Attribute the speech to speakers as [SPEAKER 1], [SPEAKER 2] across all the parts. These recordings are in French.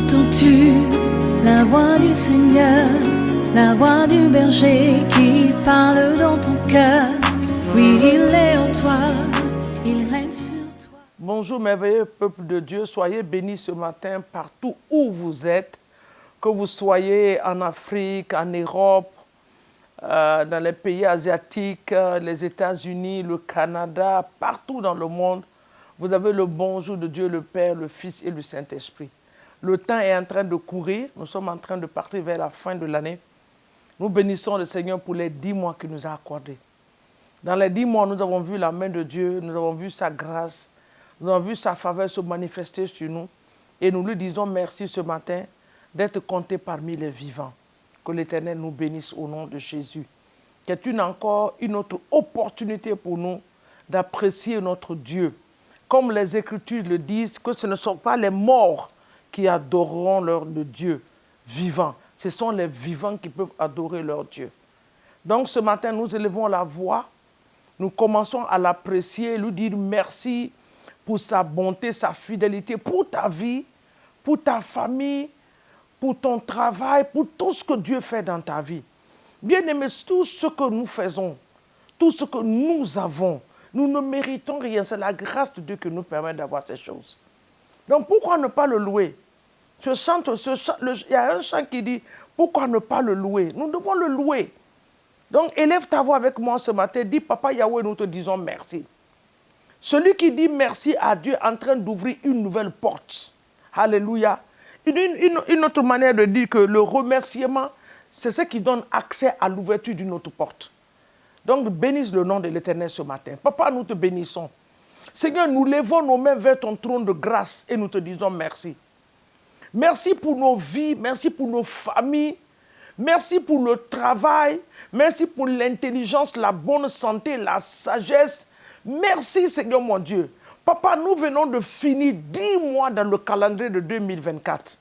[SPEAKER 1] Entends-tu la voix du Seigneur, la voix du berger qui parle dans ton cœur? Oui, il est en toi, il règne sur toi.
[SPEAKER 2] Bonjour merveilleux peuple de Dieu, soyez bénis ce matin partout où vous êtes, que vous soyez en Afrique, en Europe, dans les pays asiatiques, les États-Unis, le Canada, partout dans le monde. Vous avez le bonjour de Dieu, le Père, le Fils et le Saint-Esprit. Le temps est en train de courir, nous sommes en train de partir vers la fin de l'année. Nous bénissons le Seigneur pour les 10 mois qu'il nous a accordés. Dans les 10 mois, nous avons vu la main de Dieu, nous avons vu sa grâce, nous avons vu sa faveur se manifester sur nous. Et nous lui disons merci ce matin d'être compté parmi les vivants. Que l'Éternel nous bénisse au nom de Jésus. C'est encore une autre opportunité pour nous d'apprécier notre Dieu. Comme les Écritures le disent, que ce ne sont pas les morts qui adoreront leur Dieu vivant. Ce sont les vivants qui peuvent adorer leur Dieu. Donc ce matin, nous élevons la voix. Nous commençons à l'apprécier, lui dire merci pour sa bonté, sa fidélité, pour ta vie, pour ta famille, pour ton travail, pour tout ce que Dieu fait dans ta vie. Bien-aimés, tout ce que nous faisons, tout ce que nous avons, nous ne méritons rien. C'est la grâce de Dieu qui nous permet d'avoir ces choses. Donc pourquoi ne pas le louer? Il y a un chant qui dit, pourquoi ne pas le louer? Nous devons le louer. Donc élève ta voix avec moi ce matin, dis, Papa Yahweh, nous te disons merci. Celui qui dit merci à Dieu est en train d'ouvrir une nouvelle porte. Alléluia. Une autre manière de dire que le remerciement, c'est ce qui donne accès à l'ouverture d'une autre porte. Donc bénisse le nom de l'Éternel ce matin. Papa, nous te bénissons. Seigneur, nous levons nos mains vers ton trône de grâce et nous te disons merci. Merci pour nos vies, merci pour nos familles, merci pour le travail, merci pour l'intelligence, la bonne santé, la sagesse. Merci Seigneur mon Dieu. Papa, nous venons de finir 10 mois dans le calendrier de 2024.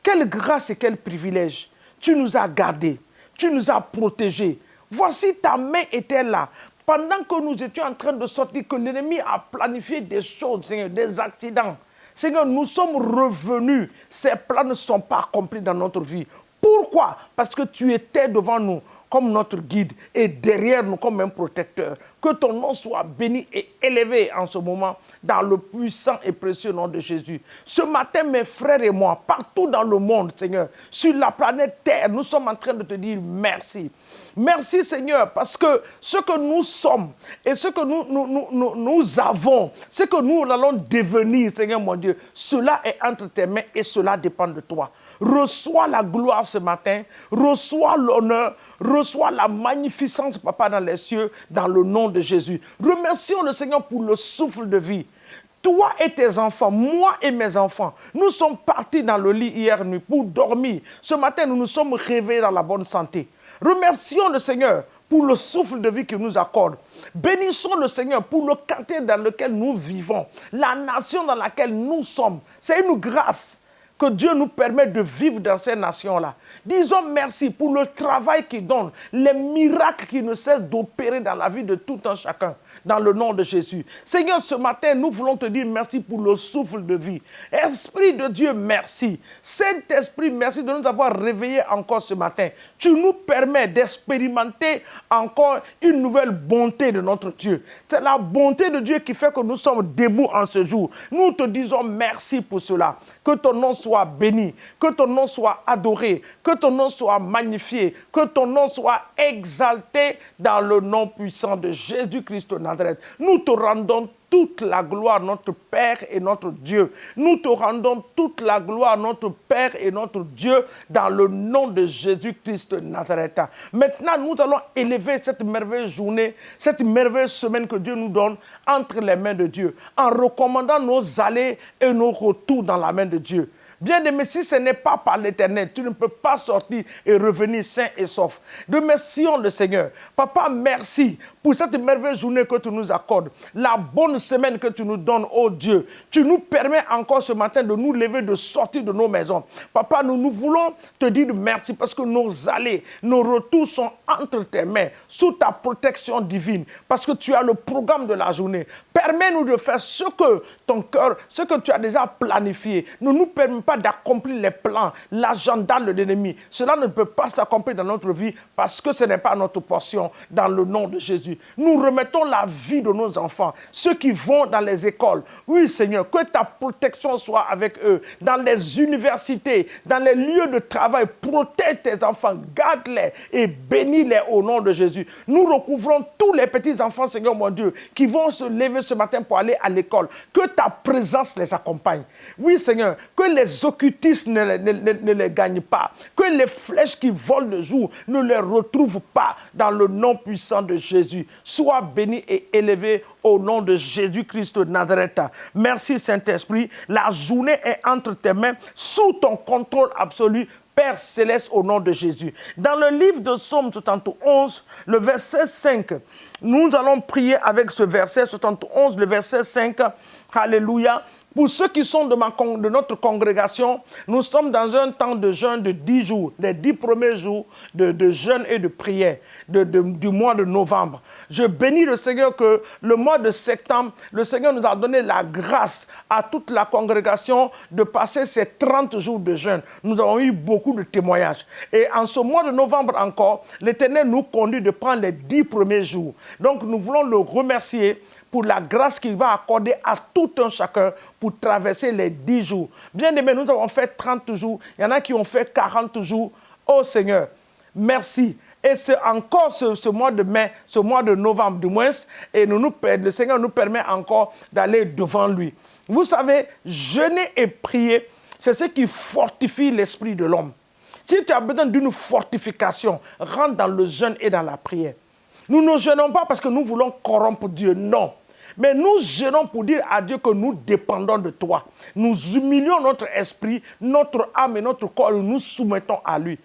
[SPEAKER 2] Quelle grâce et quel privilège. Tu nous as gardés, tu nous as protégés. Voici ta main était là. Pendant que nous étions en train de sortir, que l'ennemi a planifié des choses, Seigneur, des accidents. Seigneur, nous sommes revenus. Ces plans ne sont pas accomplis dans notre vie. Pourquoi? Parce que tu étais devant nous comme notre guide et derrière nous comme un protecteur. Que ton nom soit béni et élevé en ce moment dans le puissant et précieux nom de Jésus. Ce matin, mes frères et moi, partout dans le monde, Seigneur, sur la planète Terre, nous sommes en train de te dire merci. Merci Seigneur, parce que ce que nous sommes et ce que nous avons, ce que nous allons devenir, Seigneur mon Dieu, cela est entre tes mains et cela dépend de toi. Reçois la gloire ce matin, reçois l'honneur, reçois la magnificence, Papa, dans les cieux, dans le nom de Jésus. Remercions le Seigneur pour le souffle de vie. Toi et tes enfants, moi et mes enfants, nous sommes partis dans le lit hier nuit pour dormir. Ce matin, nous nous sommes réveillés dans la bonne santé. Remercions le Seigneur pour le souffle de vie qu'il nous accorde. Bénissons le Seigneur pour le quartier dans lequel nous vivons, la nation dans laquelle nous sommes. C'est une grâce que Dieu nous permet de vivre dans ces nations-là. Disons merci pour le travail qu'il donne, les miracles qui ne cessent d'opérer dans la vie de tout un chacun, dans le nom de Jésus. Seigneur, ce matin, nous voulons te dire merci pour le souffle de vie. Esprit de Dieu, merci. Saint-Esprit, merci de nous avoir réveillés encore ce matin. Tu nous permets d'expérimenter encore une nouvelle bonté de notre Dieu. C'est la bonté de Dieu qui fait que nous sommes debout en ce jour. Nous te disons merci pour cela. Que ton nom soit béni, que ton nom soit adoré, que ton nom soit magnifié, que ton nom soit exalté dans le nom puissant de Jésus-Christ de Nazareth. Nous te rendons toute la gloire, notre Père et notre Dieu. Nous te rendons toute la gloire, notre Père et notre Dieu, dans le nom de Jésus-Christ de Nazareth. Maintenant, nous allons élever cette merveilleuse journée, cette merveilleuse semaine que Dieu nous donne entre les mains de Dieu, en recommandant nos allées et nos retours dans la main de Dieu. Bien-aimé, si ce n'est pas par l'Éternel, tu ne peux pas sortir et revenir sain et sauf. Remercions le Seigneur. Papa, merci pour cette merveilleuse journée que tu nous accordes. La bonne semaine que tu nous donnes, oh Dieu. Tu nous permets encore ce matin de nous lever, de sortir de nos maisons. Papa, nous voulons te dire merci parce que nos allées, nos retours sont entre tes mains, sous ta protection divine. Parce que tu as le programme de la journée. Permets-nous de faire ce que ton cœur, ce que tu as déjà planifié, ne nous permet pas d'accomplir les plans, l'agenda de l'ennemi. Cela ne peut pas s'accomplir dans notre vie parce que ce n'est pas notre portion dans le nom de Jésus. Nous remettons la vie de nos enfants, ceux qui vont dans les écoles. Oui, Seigneur, que ta protection soit avec eux, dans les universités, dans les lieux de travail. Protège tes enfants, garde-les et bénis-les au nom de Jésus. Nous recouvrons tous les petits enfants, Seigneur mon Dieu, qui vont se lever ce matin pour aller à l'école. Que ta présence les accompagne. Oui, Seigneur, que les occultistes ne les gagnent pas. Que les flèches qui volent le jour ne les retrouvent pas dans le nom puissant de Jésus. Sois béni et élevé au nom de Jésus-Christ de Nazareth. Merci Saint-Esprit. La journée est entre tes mains, sous ton contrôle absolu, Père céleste, au nom de Jésus. Dans le livre de Psaume 71, le verset 5, nous allons prier avec ce verset 71, le verset 5. Alléluia. Pour ceux qui sont de notre congrégation, nous sommes dans un temps de jeûne de 10 jours, les 10 premiers jours de jeûne et de prière du mois de novembre. Je bénis le Seigneur que le mois de septembre, le Seigneur nous a donné la grâce à toute la congrégation de passer ces 30 jours de jeûne. Nous avons eu beaucoup de témoignages. Et en ce mois de novembre encore, l'Éternel nous conduit de prendre les 10 premiers jours. Donc nous voulons le remercier pour la grâce qu'il va accorder à tout un chacun pour traverser les 10 jours. Bien aimé, nous avons fait 30 jours. Il y en a qui ont fait 40 jours. Oh Seigneur, merci. Et c'est encore ce mois de mai, ce mois de novembre du moins, et le Seigneur nous permet encore d'aller devant lui. Vous savez, jeûner et prier, c'est ce qui fortifie l'esprit de l'homme. Si tu as besoin d'une fortification, rentre dans le jeûne et dans la prière. Nous ne jeûnons pas parce que nous voulons corrompre Dieu, non. Mais nous jeûnons pour dire à Dieu que nous dépendons de toi. Nous humilions notre esprit, notre âme et notre corps et nous nous soumettons à lui.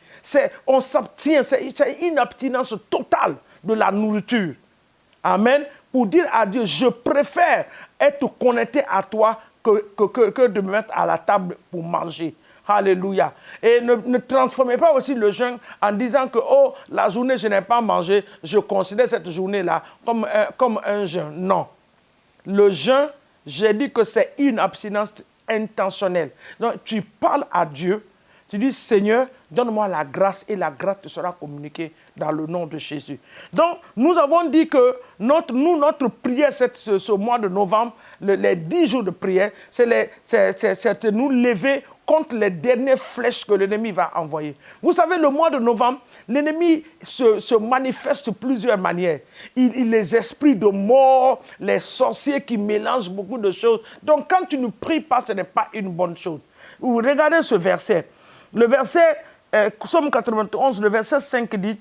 [SPEAKER 2] On s'abstient, c'est une abstinence totale de la nourriture. Amen. Pour dire à Dieu, je préfère être connecté à toi que de me mettre à la table pour manger. Alléluia. Et ne transformez pas aussi le jeûne en disant que, oh, la journée, je n'ai pas mangé, je considère cette journée-là comme un jeûne. Non. Le jeûne, j'ai dit que c'est une abstinence intentionnelle. Donc, tu parles à Dieu, tu dis, Seigneur, donne-moi la grâce et la grâce te sera communiquée dans le nom de Jésus. Donc, nous avons dit que notre prière, ce mois de novembre, les 10 jours de prière, c'est de nous lever contre les dernières flèches que l'ennemi va envoyer. Vous savez, le mois de novembre, l'ennemi se manifeste de plusieurs manières. Les esprits de mort, les sorciers qui mélangent beaucoup de choses. Donc, quand tu ne pries pas, ce n'est pas une bonne chose. Vous regardez ce verset. Le verset, Psaume 91, le verset 5 dit,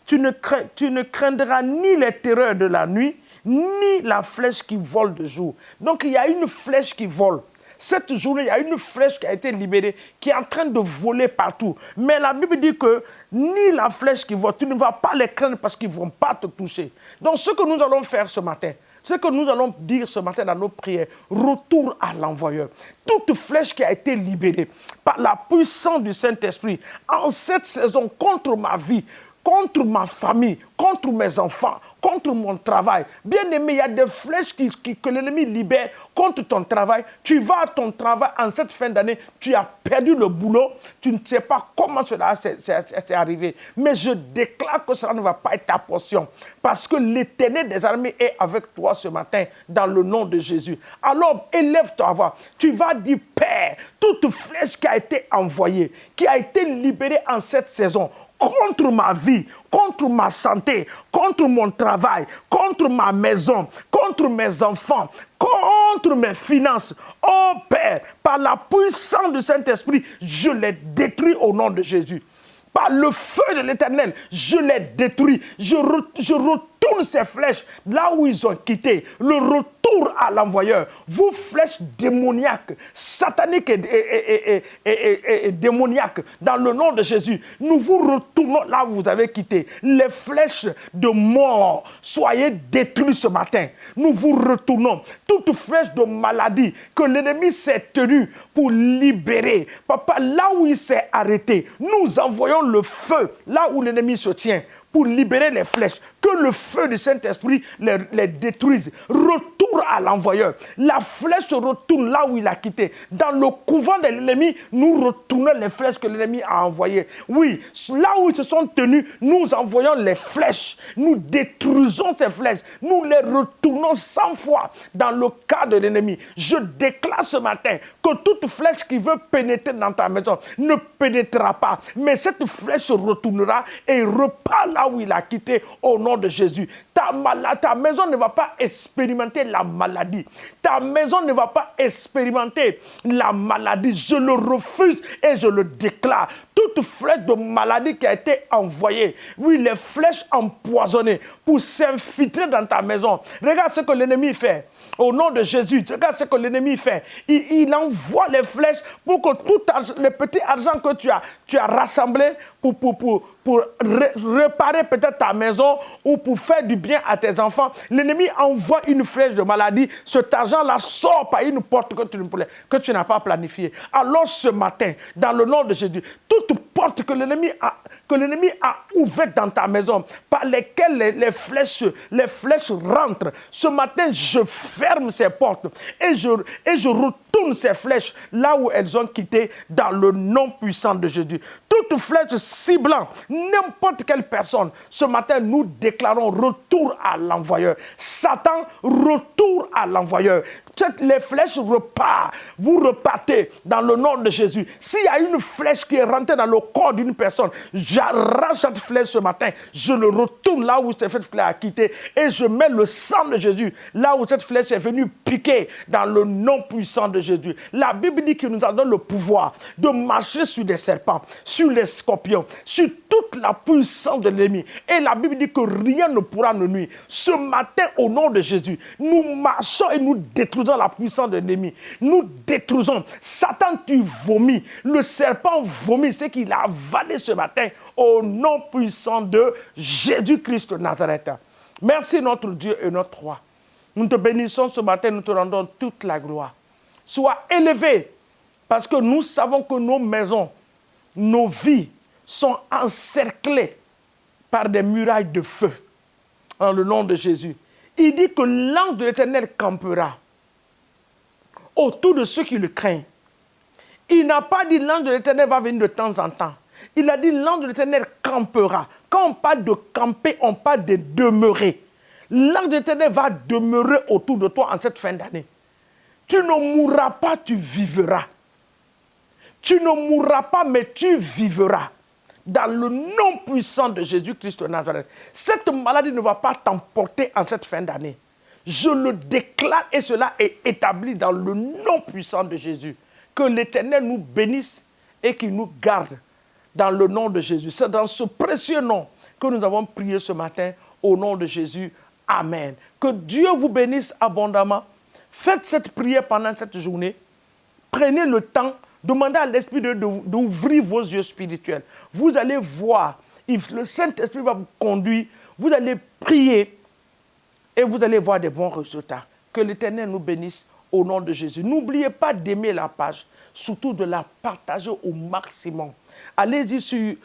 [SPEAKER 2] tu ne craindras ni les terreurs de la nuit, ni la flèche qui vole de jour. Donc, il y a une flèche qui vole. Cette journée, il y a une flèche qui a été libérée, qui est en train de voler partout. Mais la Bible dit que ni la flèche qui vole, tu ne vas pas les craindre parce qu'ils ne vont pas te toucher. Donc, ce que nous allons faire ce matin, ce que nous allons dire ce matin dans nos prières, retour à l'envoyeur. Toute flèche qui a été libérée par la puissance du Saint-Esprit en cette saison contre ma vie, contre ma famille, contre mes enfants, contre mon travail. Bien aimé, il y a des flèches que l'ennemi libère contre ton travail. Tu vas à ton travail en cette fin d'année, tu as perdu le boulot, tu ne sais pas comment cela s'est arrivé. Mais je déclare que cela ne va pas être ta portion parce que l'Éternel des armées est avec toi ce matin dans le nom de Jésus. Alors, élève ta voix. Tu vas dire, Père, toute flèche qui a été envoyée, qui a été libérée en cette saison, contre ma vie, contre ma santé, contre mon travail, contre ma maison, contre mes enfants, contre mes finances. Oh Père, par la puissance du Saint-Esprit, je les détruis au nom de Jésus. Par le feu de l'Éternel, je les détruis. Je retourne ces flèches là où ils ont quitté. Le retour à l'envoyeur. Vous, flèches démoniaques, sataniques et démoniaques, dans le nom de Jésus, nous vous retournons là où vous avez quitté. Les flèches de mort, soyez détruites ce matin. Nous vous retournons. Toute flèche de maladie que l'ennemi s'est tenu pour libérer. Papa, là où il s'est arrêté, nous envoyons le feu là où l'ennemi se tient pour libérer les flèches. Que le feu du Saint-Esprit les détruise. Retourne retourne à l'envoyeur. La flèche retourne là où il a quitté. Dans le couvent de l'ennemi, nous retournons les flèches que l'ennemi a envoyées. Oui, là où ils se sont tenus, nous envoyons les flèches. Nous détruisons ces flèches. Nous les retournons 100 fois dans le cas de l'ennemi. Je déclare ce matin que toute flèche qui veut pénétrer dans ta maison ne pénétrera pas. Mais cette flèche retournera et repart là où il a quitté au nom de Jésus. Ta maison ne va pas expérimenter la maladie. Ta maison ne va pas expérimenter la maladie. Je le refuse et je le déclare. Toute flèche de maladie qui a été envoyée, oui, les flèches empoisonnées pour s'infiltrer dans ta maison. Regarde ce que l'ennemi fait. Au nom de Jésus, regarde ce que l'ennemi fait. Il envoie les flèches pour que tout le petit argent que tu as rassemblé pour réparer peut-être ta maison ou pour faire du bien à tes enfants, l'ennemi envoie une flèche de maladie. Cet argent-là sort par une porte que tu n'as pas planifiée. Alors ce matin, dans le nom de Jésus, toute porte que l'ennemi a ouverte dans ta maison, par lesquelles les flèches rentrent, ce matin, je ferme ces portes et je retourne ces flèches là où elles ont quitté dans le nom puissant de Jésus. Toute flèche ciblant n'importe quelle personne, ce matin, nous déclarons retour à l'envoyeur. Satan, retour à l'envoyeur. Les flèches repartent. Vous repartez dans le nom de Jésus. S'il y a une flèche qui est rentrée dans le corps d'une personne, j'arrache cette flèche ce matin. Je le retourne là où cette flèche a quitté et je mets le sang de Jésus là où cette flèche est venue piquer dans le nom puissant de Jésus. La Bible dit qu'il nous a donné le pouvoir de marcher sur des serpents, sur les scorpions, sur toute la puissance de l'ennemi. Et la Bible dit que rien ne pourra nous nuire. Ce matin, au nom de Jésus, nous marchons et nous détruisons la puissance de l'ennemi. Nous détruisons. Satan, tu vomis. Le serpent vomit ce qu'il a avalé ce matin au nom puissant de Jésus-Christ de Nazareth. Merci notre Dieu et notre roi. Nous te bénissons ce matin, nous te rendons toute la gloire. Sois élevé parce que nous savons que nos maisons, nos vies sont encerclées par des murailles de feu. En le nom de Jésus. Il dit que l'ange de l'Éternel campera autour de ceux qui le craignent. Il n'a pas dit l'ange de l'Éternel va venir de temps en temps. Il a dit l'ange de l'Éternel campera. Quand on parle de camper, on parle de demeurer. L'ange de l'Éternel va demeurer autour de toi en cette fin d'année. Tu ne mourras pas, tu vivras. Tu ne mourras pas, mais tu vivras. Dans le nom puissant de Jésus-Christ de Nazareth. Cette maladie ne va pas t'emporter en cette fin d'année. Je le déclare et cela est établi dans le nom puissant de Jésus. Que l'Éternel nous bénisse et qu'il nous garde dans le nom de Jésus. C'est dans ce précieux nom que nous avons prié ce matin au nom de Jésus. Amen. Que Dieu vous bénisse abondamment. Faites cette prière pendant cette journée. Prenez le temps. Demandez à l'Esprit d'ouvrir vos yeux spirituels. Vous allez voir, le Saint-Esprit va vous conduire, vous allez prier et vous allez voir des bons résultats. Que l'Éternel nous bénisse au nom de Jésus. N'oubliez pas d'aimer la page, surtout de la partager au maximum. Allez-y sur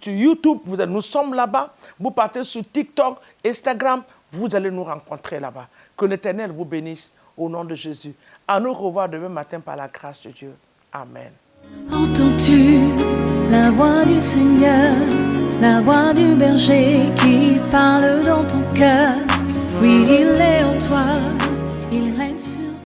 [SPEAKER 2] YouTube, nous sommes là-bas. Vous partez sur TikTok, Instagram, vous allez nous rencontrer là-bas. Que l'Éternel vous bénisse au nom de Jésus. À nous revoir demain matin par la grâce de Dieu. Amen.
[SPEAKER 1] Entends-tu la voix du Seigneur, la voix du berger qui parle dans ton cœur? Oui, il est en toi.